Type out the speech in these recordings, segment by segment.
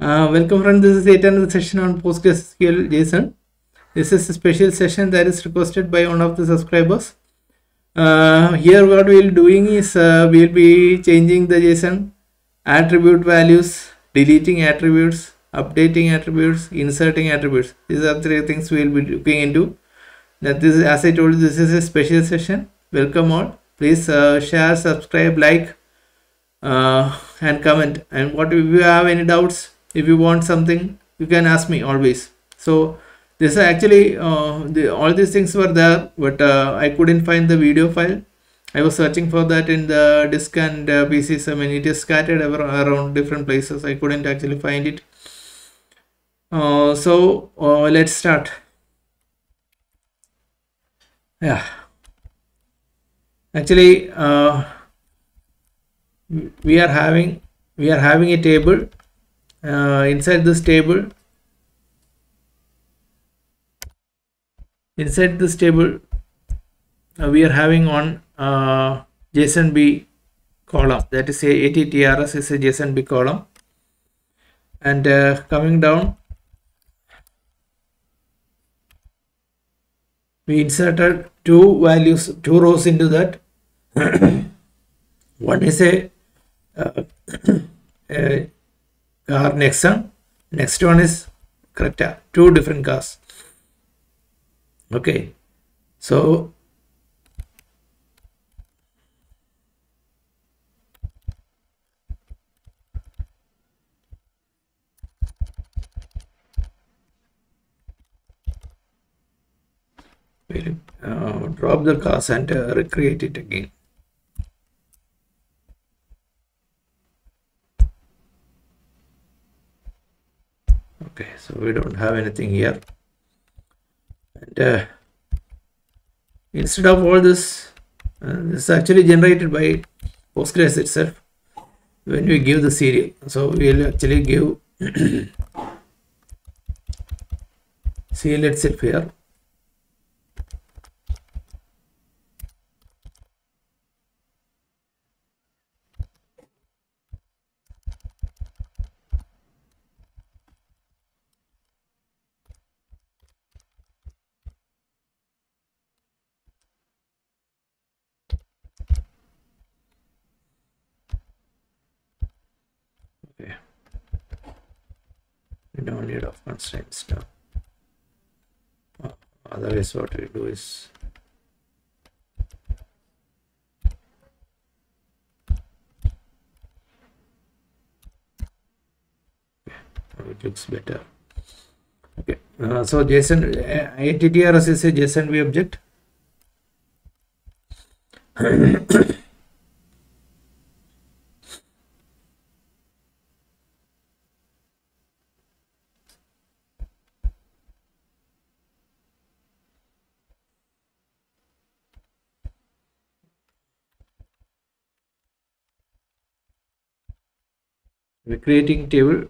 Welcome friends, this is yet another session on PostgreSQL JSON. This is a special session that is requested by one of the subscribers. Here what we will be doing is we will be changing the JSON attribute values, deleting attributes, updating attributes, inserting attributes. These are three things we will be looking into. That this is, as I told you, this is a special session. Welcome all. Please share, subscribe, like, and comment. And what if you have any doubts, if you want something, you can ask me always. So this is actually all these things were there, but I couldn't find the video file. I was searching for that in the disk and PCs. I mean, it is scattered around different places. I couldn't actually find it. So let's start. Yeah, actually we are having a table. Inside this table we are having one JSONb column, that is a ATTRS is a JSONb column, and coming down we inserted two rows into that. One is a car Nexon, next one is Creta, two different cars. Okay, so we'll drop the cars and recreate it again. Okay, so we don't have anything here, and instead of all this, this is actually generated by Postgres itself when we give the serial. So we will actually give serial itself here. Okay, we don't need of constraints now. Otherwise what we do is it looks better. Okay, so JSON ATTRS is a JSONb object. We're creating table.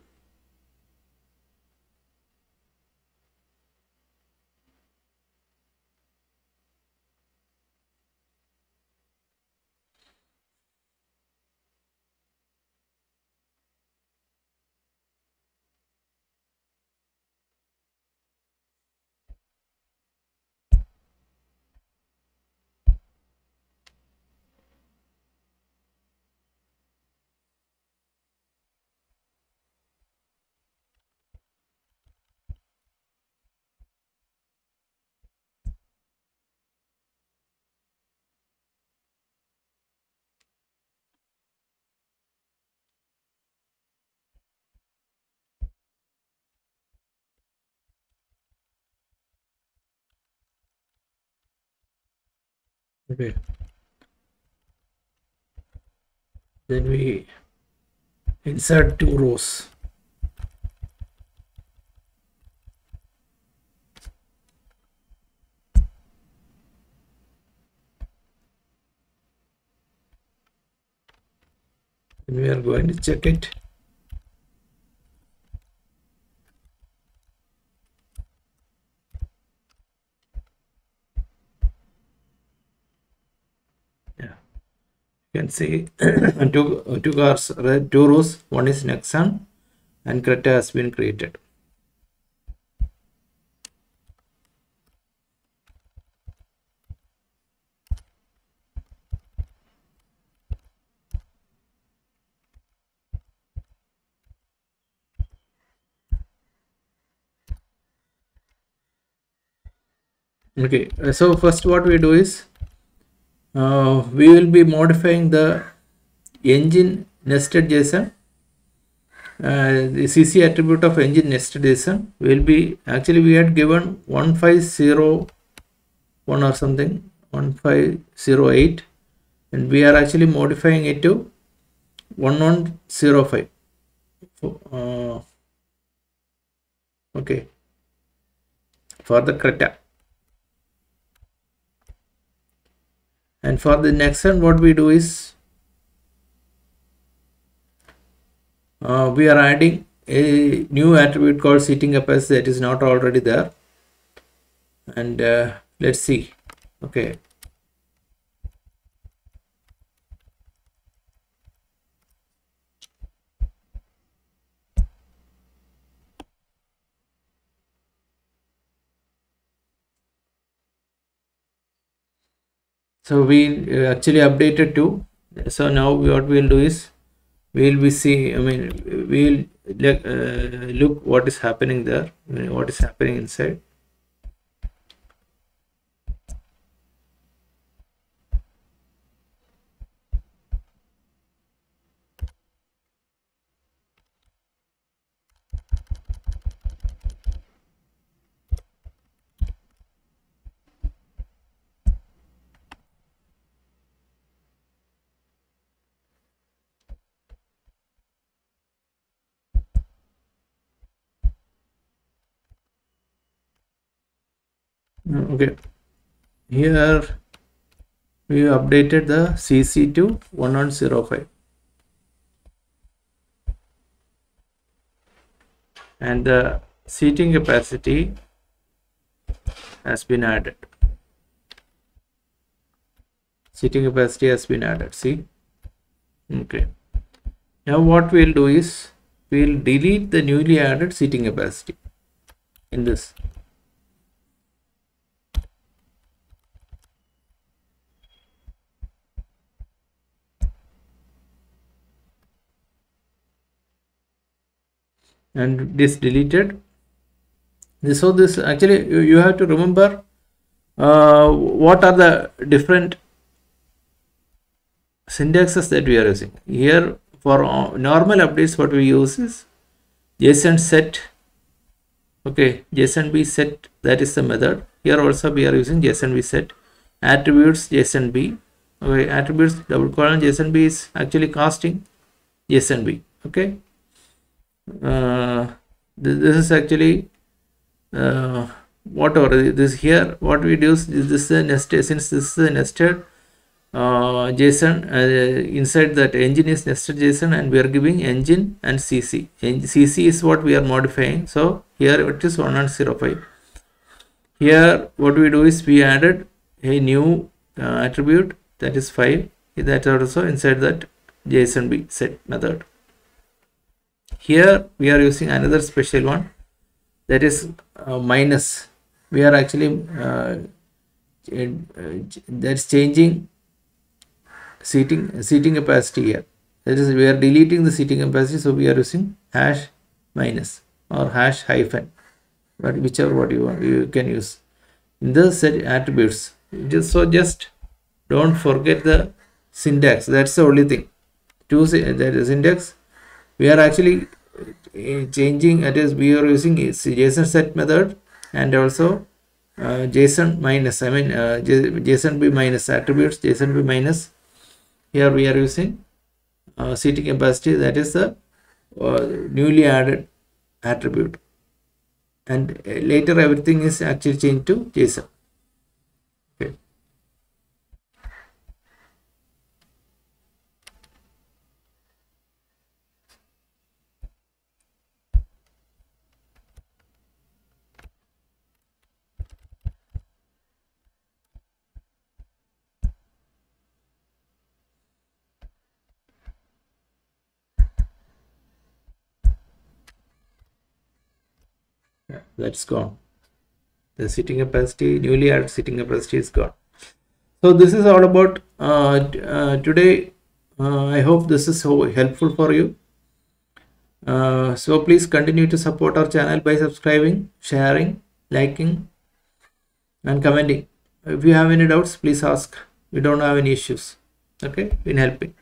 Okay, then we insert two rows. And we are going to check it. Yeah, you can see two rows. One is Nexon and CRETA has been created. Okay, so first what we do is we will be modifying the engine nested JSON. The CC attribute of engine nested JSON will be, actually we had given 1501 or something, 1508, and we are actually modifying it to 1105. Okay, for the CRETA. And for the next one, what we do is we are adding a new attribute called seating capacity that is not already there. And let's see. Okay. So we actually updated to. So now what we'll do is we'll be see. I mean, we'll look what is happening there. What is happening inside. Okay. Here we updated the CC to 1105. And the seating capacity has been added. Seating capacity has been added. See. Okay. Now what we'll do is we'll delete the newly added seating capacity in this. And this deleted. So this actually you have to remember what are the different syntaxes that we are using. Here for normal updates what we use is JSON set. Okay, JSONb set, that is the method. Here also we are using JSONb set. Attributes JSONb. Okay, attributes double colon JSONb is actually casting JSONb. Okay, this is actually whatever this here. What we do is this is a nested, since this is a nested JSON, inside that engine is nested JSON, and we are giving engine and CC. CC is what we are modifying. So here it is 1105. Here what we do is we added a new attribute, that is 5. That also inside that JSONb set method. Here we are using another special one, that is minus. We are actually that's changing seating capacity here. That is, we are deleting the seating capacity, so we are using hash minus or hash hyphen, but whichever what you want you can use in the set attributes. Just don't forget the syntax. That's the only thing. That is syntax. We are actually changing, that is we are using JSON set method, and also JSON minus, I mean JSONb minus attributes, JSONb minus. Here we are using seating capacity, that is the newly added attribute, and later everything is actually changed to JSON. Okay. Yeah, that's gone. The sitting capacity, newly added sitting capacity is gone. So this is all about today. I hope this is so helpful for you. So please continue to support our channel by subscribing, sharing, liking, and commenting. If you have any doubts, please ask. We don't have any issues, okay, in helping.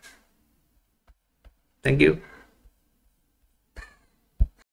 Thank you.